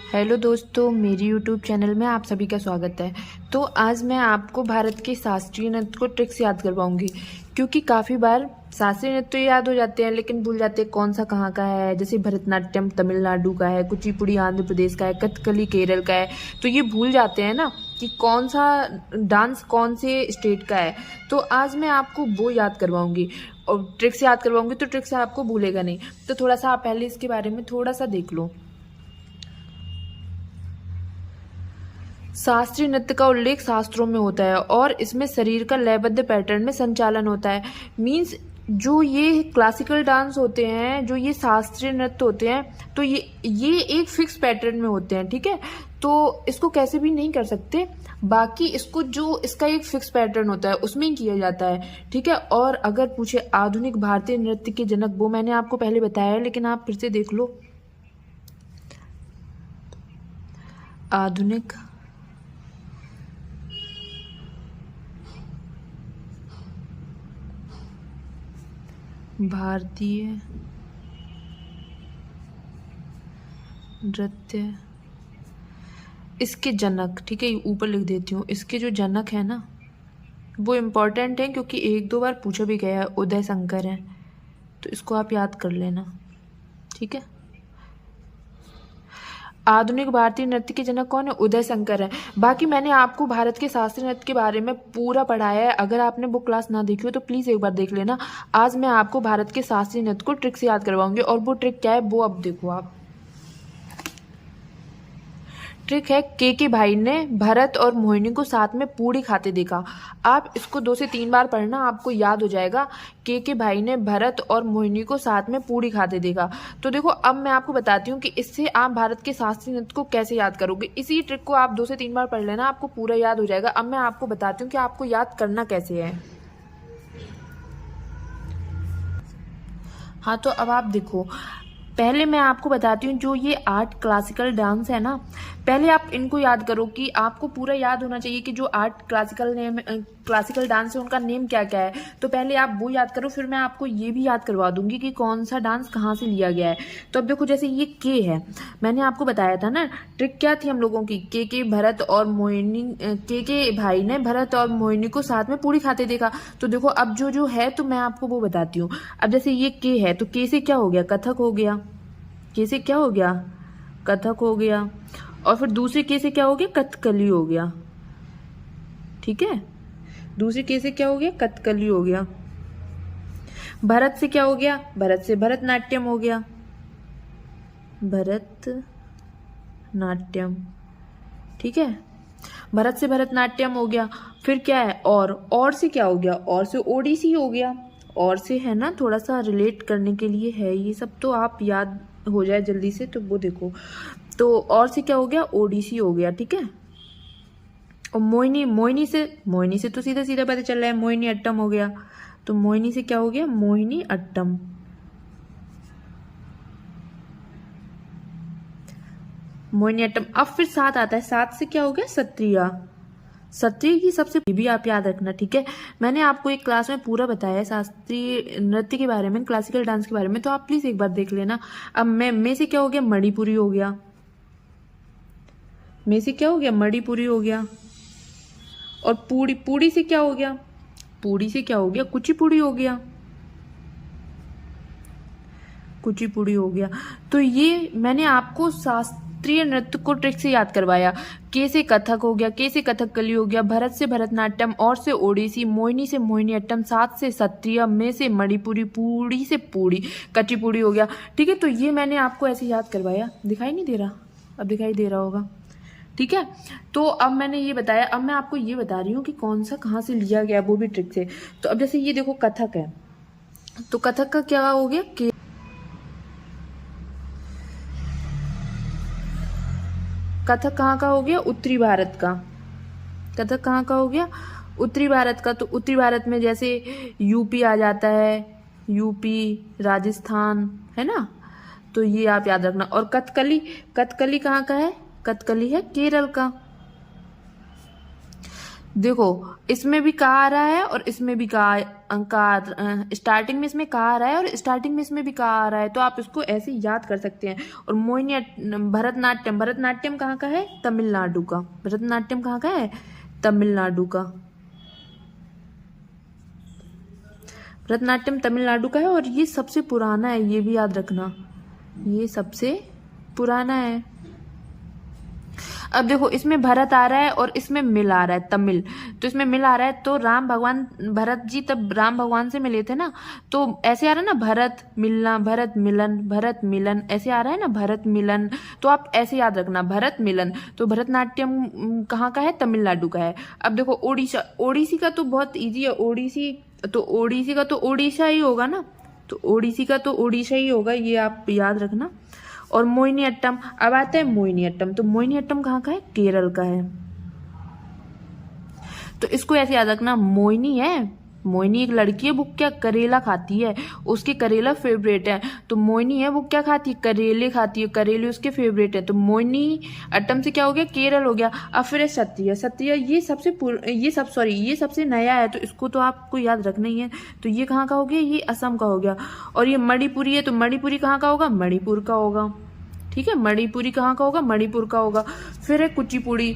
Hello दोस्तों, मेरी YouTube channel में आप सभी का स्वागत है। तो आज मैं आपको भारत के शास्त्रीय नृत्य को ट्रिक्स याद करवाऊंगी, क्योंकि काफ़ी बार शास्त्रीय नृत्य तो याद हो जाते हैं लेकिन भूल जाते हैं कौन सा कहाँ का है। जैसे भरतनाट्यम तमिलनाडु का है, कुचिपुड़ी आंध्र प्रदेश का है, कथकली केरल का है। तो ये भूल जाते हैं ना कि कौन सा डांस कौन से स्टेट का है। तो आज मैं आपको वो याद करवाऊंगी और ट्रिक्स याद करवाऊंगी, तो ट्रिक्स आपको भूलेगा नहीं। तो थोड़ा सा आप पहले इसके बारे में थोड़ा सा देख लो। शास्त्रीय नृत्य का उल्लेख शास्त्रों में होता है और इसमें शरीर का लयबद्ध पैटर्न में संचालन होता है। मीन्स जो ये क्लासिकल डांस होते हैं, जो ये शास्त्रीय नृत्य होते हैं, तो ये एक फिक्स पैटर्न में होते हैं। ठीक है, तो इसको कैसे भी नहीं कर सकते। बाकी इसको जो इसका एक फिक्स पैटर्न होता है उसमें ही किया जाता है। ठीक है, और अगर पूछे आधुनिक भारतीय नृत्य के जनक, वो मैंने आपको पहले बताया है लेकिन आप फिर से देख लो। आधुनिक भारतीय नृत्य, इसके जनक, ठीक है, ऊपर लिख देती हूँ। इसके जो जनक है ना वो इम्पोर्टेंट है, क्योंकि एक दो बार पूछा भी गया है। उदय शंकर है, तो इसको आप याद कर लेना। ठीक है, आधुनिक भारतीय नृत्य के जनक कौन है? उदय शंकर है। बाकी मैंने आपको भारत के शास्त्रीय नृत्य के बारे में पूरा पढ़ाया है। अगर आपने वो क्लास ना देखी हो तो प्लीज़ एक बार देख लेना। आज मैं आपको भारत के शास्त्रीय नृत्य को ट्रिक से याद करवाऊंगी, और वो ट्रिक क्या है वो अब देखो आप। ट्रिक है, के भाई ने भरत और मोहिनी को साथ में पूड़ी खाते देखा। आप इसको 2 से 3 बार पढ़ना, आपको याद हो जाएगा। के भाई ने भरत और मोहिनी को साथ में पूड़ी खाते देखा। तो देखो, अब मैं आपको बताती हूँ कि इससे आप भारत के शास्त्रीय नृत्य को कैसे याद करोगे। इसी ट्रिक को आप 2 से 3 बार पढ़ लेना, आपको पूरा याद हो जाएगा। अब मैं आपको बताती हूँ कि आपको याद करना कैसे है। हाँ, तो अब आप देखो, पहले मैं आपको बताती हूँ जो ये 8 क्लासिकल डांस है ना, पहले आप इनको याद करो कि आपको पूरा याद होना चाहिए कि जो 8 क्लासिकल डांस है उनका नेम क्या क्या है। तो पहले आप वो याद करो, फिर मैं आपको ये भी याद करवा दूंगी कि कौन सा डांस कहाँ से लिया गया है। तो अब देखो, जैसे ये के है, मैंने आपको बताया था ना ट्रिक क्या थी हम लोगों की। के भरत और मोहिनी, के भाई ने भरत और मोहिनी को साथ में पूरी खाते देखा। तो देखो, अब जो है तो मैं आपको वो बताती हूँ। अब जैसे ये के है, तो के से क्या हो गया? कथक हो गया। के से क्या हो गया? कथक हो गया। और फिर दूसरे के से क्या हो गया? कथकली हो गया। ठीक है, दूसरे के से क्या हो गया? कथकली हो गया। भरत से क्या हो गया? भरत से भरतनाट्यम हो गया। भरतनाट्यम, ठीक है, भरत से भरतनाट्यम हो गया। फिर क्या है? और से क्या हो गया? और से ओडिसी हो गया। और से है ना, थोड़ा सा रिलेट करने के लिए है ये सब, तो आप याद हो जाए जल्दी से, तो वो देखो। तो और से क्या हो गया? ओडिसी हो गया। ठीक है, और मोहिनी से तो सीधा सीधा पता चल रहा है, मोहिनी अट्टम हो गया। तो मोहिनी से क्या हो गया? मोहिनी अट्टम। मोहिनी अट्टम। अब फिर 7 आता है, 7 से क्या हो गया? सत्रिया। सत्रिय की सबसे भी आप याद रखना। ठीक है, मैंने आपको एक क्लास में पूरा बताया है शास्त्रीय नृत्य के बारे में, क्लासिकल डांस के बारे में, तो आप प्लीज एक बार देख लेना। अब मैं से क्या हो गया? मणिपुरी हो गया। में से क्या हो गया? मणिपुरी हो गया। और पूड़ी से क्या हो गया? पूड़ी से क्या हो गया? कुचिपुड़ी हो गया। कुचिपुड़ी हो गया। तो ये मैंने आपको शास्त्रीय नृत्य को ट्रिक से याद करवाया। के से कथक हो गया, के से कथकली हो गया, भरत से भरतनाट्यम, और से ओडिसी, मोहिनी से मोहिनीअट्टम, 7 से सत्रिय, में से मणिपुरी, पूड़ी से पूड़ी, कचिपुड़ी हो गया। ठीक है, तो ये मैंने आपको ऐसे याद करवाया। दिखाई नहीं दे रहा? अब दिखाई दे रहा होगा। ठीक है, तो अब मैंने ये बताया। अब मैं आपको ये बता रही हूँ कि कौन सा कहाँ से लिया गया, वो भी ट्रिक से। तो अब जैसे ये देखो, कथक है, तो कथक का क्या हो गया? कथक कहाँ का हो गया? उत्तरी भारत का। कथक कहाँ का हो गया? उत्तरी भारत का। तो उत्तरी भारत में जैसे यूपी आ जाता है, यूपी, राजस्थान, है ना, तो ये आप याद रखना। और कथकली, कथकली कहाँ का है? कथकली है केरल का। देखो इसमें भी का आ रहा है और इसमें भी का स्टार्टिंग में इसमें का आ रहा है और स्टार्टिंग में इसमें भी का आ रहा है, तो आप इसको ऐसे याद कर सकते हैं। और मोहिनी भरतनाट्यम, भरतनाट्यम कहाँ का है? तमिलनाडु का। भरतनाट्यम कहाँ का है? तमिलनाडु का। भरतनाट्यम तमिलनाडु का है और ये सबसे पुराना है, ये भी याद रखना, ये सबसे पुराना है। अब देखो इसमें भरत आ रहा है और इसमें मिल आ रहा है, तमिल। तो इसमें मिल आ रहा है तो राम भगवान, भरत जी तब राम भगवान से मिले थे ना, तो ऐसे आ रहा है ना, भरत मिलना, भरत मिलन, भरत मिलन, ऐसे आ रहा है ना, भरत मिलन। तो आप ऐसे याद रखना, भरत मिलन। तो भरतनाट्यम कहाँ का है? तमिलनाडु का है। अब देखो ओडिशा, ओडिसी का तो बहुत ईजी है, ओडिसी, तो ओडिसी का तो ओडिशा ही होगा ना, तो ओडिसी का तो ओडिशा ही होगा, ये आप याद रखना। और मोहिनी अट्टम, अब आता है मोहिनी अट्टम। तो मोहिनी अट्टम कहाँ का है? केरल का है। तो इसको ऐसे याद रखना, मोहिनी है, मोहिनी एक लड़की है, वो क्या करेला खाती है, उसके करेला फेवरेट है। तो मोहिनी है, वो क्या खाती है? करेले खाती है, करेले उसके फेवरेट है। तो मोहिनी अट्टम से क्या हो गया? केरल हो गया। अब फिर सत्य, सत्य ये सबसे नया है, तो इसको तो आपको याद रखना ही है। तो ये कहाँ का हो गया? ये असम का हो गया। और ये मणिपुरी है, तो मणिपुरी कहाँ का होगा? मणिपुर का होगा। ठीक है, मणिपुरी कहाँ का होगा? मणिपुर का होगा। फिर है कुचिपुड़ी।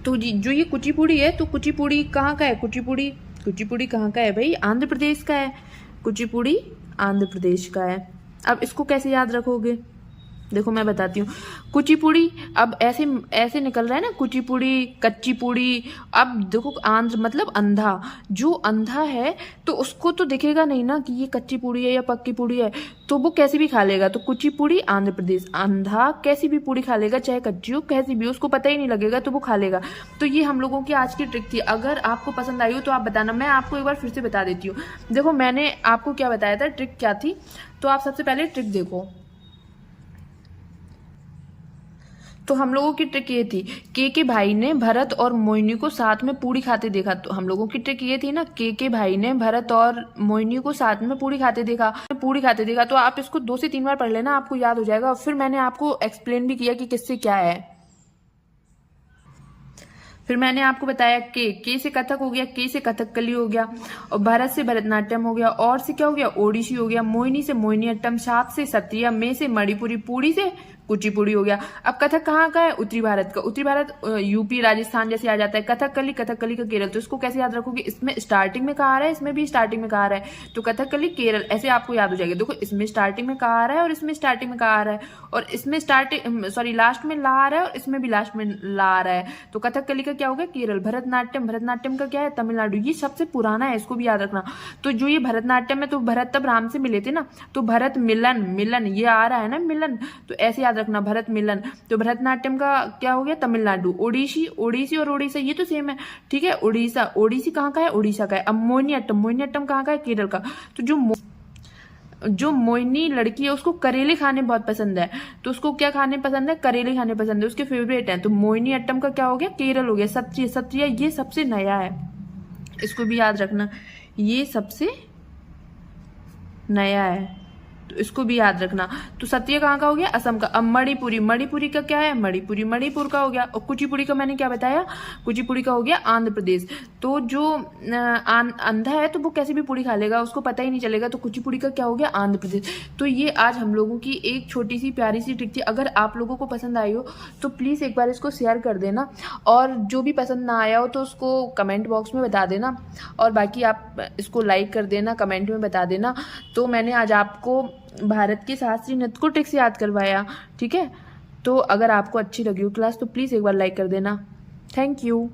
तो जो ये कुचिपुड़ी है, तो कुचिपुड़ी कहाँ का है? कुचिपुड़ी, कुचिपुड़ी कहाँ का है भाई? आंध्र प्रदेश का है। कुचिपुड़ी आंध्र प्रदेश का है। अब इसको कैसे याद रखोगे? देखो मैं बताती हूँ। कुचिपुड़ी, अब ऐसे ऐसे निकल रहा है ना, कुचिपुड़ी, कच्चीपुड़ी। अब देखो आंध्र मतलब अंधा, जो अंधा है तो उसको तो दिखेगा नहीं ना कि ये कच्ची पूड़ी है या पक्की पूड़ी है, तो वो कैसी भी खा लेगा। तो कुचिपुड़ी आंध्र प्रदेश, अंधा कैसी भी पूड़ी खा लेगा, चाहे कच्ची हो कैसी भी, उसको पता ही नहीं लगेगा तो वो खा लेगा। तो ये हम लोगों की आज की ट्रिक थी। अगर आपको पसंद आई हो तो आप बताना, मैं आपको एक बार फिर से बता देती हूँ। देखो मैंने आपको क्या बताया था, ट्रिक क्या थी, तो आप सबसे पहले ट्रिक देखो। तो हम लोगों की ट्रिक ये थी, के भाई ने भरत और मोहिनी को साथ में पूड़ी खाते देखा। तो हम लोगों की ट्रिक ये थी ना, के भाई ने भरत और मोहिनी को साथ में पूड़ी खाते देखा। तो आप इसको 2 से 3 बार पढ़ लेना, आपको याद हो जाएगा। और फिर मैंने आपको एक्सप्लेन भी किया कि किससे क्या है। फिर मैंने आपको बताया के से कथक हो गया, के से कथकली हो गया, और भरत से भरतनाट्यम हो गया, और से क्या हो गया? ओडिसी हो गया, मोहिनी से मोहिनी अट्टम, सात से सत्रिया, में से मणिपुरी, पूड़ी से कुचिपुड़ी हो गया। अब कथक कहाँ का है? उत्तरी भारत का। उत्तरी भारत यूपी राजस्थान जैसे आ जाता है। कथकली, कथकली का केरल। तो इसको कैसे याद रखोगे? इसमें स्टार्टिंग में कहा आ रहा है, इसमें भी स्टार्टिंग में कहा आ रहा है, तो कथकली केरल, ऐसे आपको याद हो जाएगा। देखो इसमें स्टार्टिंग में कहा आ रहा है और इसमें स्टार्टिंग में कहा आ रहा है, और इसमें लास्ट में ला आ रहा है और इसमें भी लास्ट में ला आ रहा है। तो कथकली का क्या हो गया? केरल। भरतनाट्यम, भरतनाट्यम का क्या है? तमिलनाडु। ये सबसे पुराना है, इसको भी याद रखना। तो जो ये भरतनाट्यम है, तो भरत तब राम से मिले थे ना, तो भरत मिलन, मिलन ये आ रहा है ना, मिलन, तो ऐसे याद रखना, भरत मिलन। तो भरतनाट्यम का क्या हो गया? तमिलनाडु। ओडिसी, ओडिसी और ओडिशा ये तो सेम है, ठीक है। ओडिशा, ओडिसी कहाँ का है? ओडिशा का है। अब मोहिनी अट्टम, मोहिनी अट्टम कहाँ का है? केरल का। तो जो मोहिनी लड़की है उसको करेले खाने बहुत पसंद है, तो उसको क्या खाने पसंद है? करेले खाने पसंद है, उसके फेवरेट है। तो मोहिनी अट्टम का क्या हो गया? केरल हो गया। सत्रिया, सत्रिया ये सबसे नया है, इसको भी याद रखना, ये सबसे नया है, तो इसको भी याद रखना। तो सत्य कहाँ का हो गया? असम का। अब मणिपुरी, मणिपुरी का क्या है? मणिपुरी मणिपुर का हो गया। और कुचिपुड़ी का मैंने क्या बताया? कुचिपुड़ी का हो गया आंध्र प्रदेश। तो जो अंधा है तो वो कैसे भी पूड़ी खा लेगा, उसको पता ही नहीं चलेगा, तो कुचिपुड़ी का क्या हो गया? आंध्र प्रदेश। तो ये आज हम लोगों की एक छोटी सी प्यारी सी ट्रिक थी। अगर आप लोगों को पसंद आई हो तो प्लीज़ एक बार इसको शेयर कर देना, और जो भी पसंद ना आया हो तो उसको कमेंट बॉक्स में बता देना, और बाकी आप इसको लाइक कर देना, कमेंट में बता देना। तो मैंने आज आपको भारत के शास्त्रीय नृत्य को ट्रिक से याद करवाया, ठीक है। तो अगर आपको अच्छी लगी हो क्लास तो प्लीज़ एक बार लाइक कर देना। Thank you.